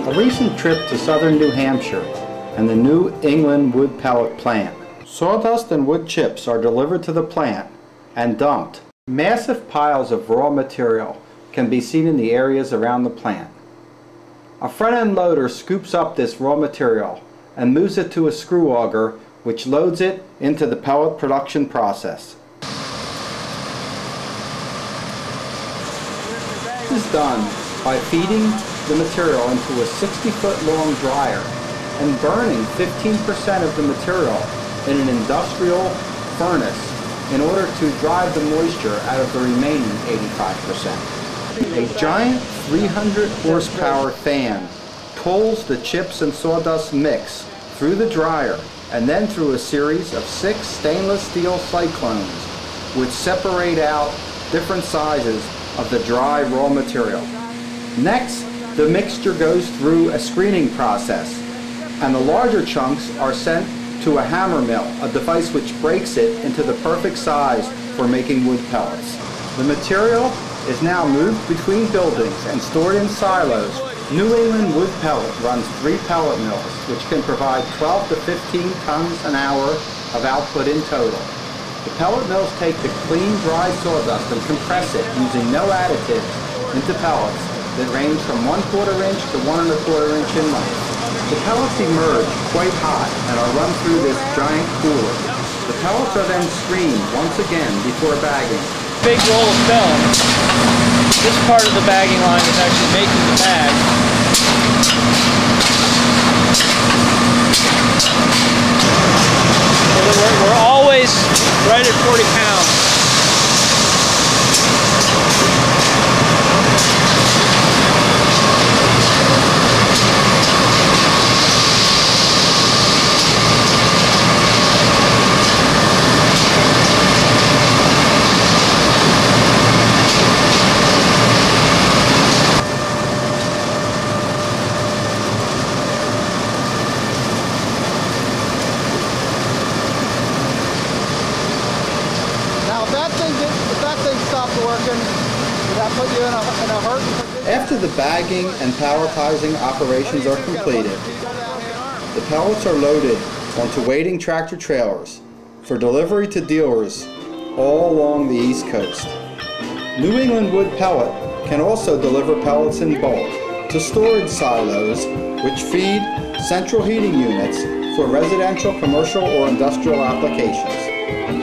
A recent trip to southern New Hampshire and the New England wood pellet plant. Sawdust and wood chips are delivered to the plant and dumped. Massive piles of raw material can be seen in the areas around the plant. A front-end loader scoops up this raw material and moves it to a screw auger, which loads it into the pellet production process. This is done by feeding the material into a 60-foot long dryer and burning 15% of the material in an industrial furnace in order to drive the moisture out of the remaining 85%. A giant 300 horsepower fan pulls the chips and sawdust mix through the dryer and then through a series of 6 stainless steel cyclones which separate out different sizes of the dry raw material. Next, the mixture goes through a screening process and the larger chunks are sent to a hammer mill, a device which breaks it into the perfect size for making wood pellets. The material is now moved between buildings and stored in silos. New England Wood Pellet runs 3 pellet mills, which can provide 12 to 15 tons an hour of output in total. The pellet mills take the clean, dry sawdust and compress it using no additives into pellets that range from 1/4 inch to 1¼ inch in length. The pellets emerge quite hot and are run through this giant cooler. The pellets are then screened once again before bagging. Big roll of film. This part of the bagging line is actually making the bag. So we're always right at 40 pounds. After the bagging and palletizing operations are completed, the pellets are loaded onto waiting tractor trailers for delivery to dealers all along the East Coast. New England Wood Pellet can also deliver pellets in bulk to storage silos which feed central heating units for residential, commercial, or industrial applications.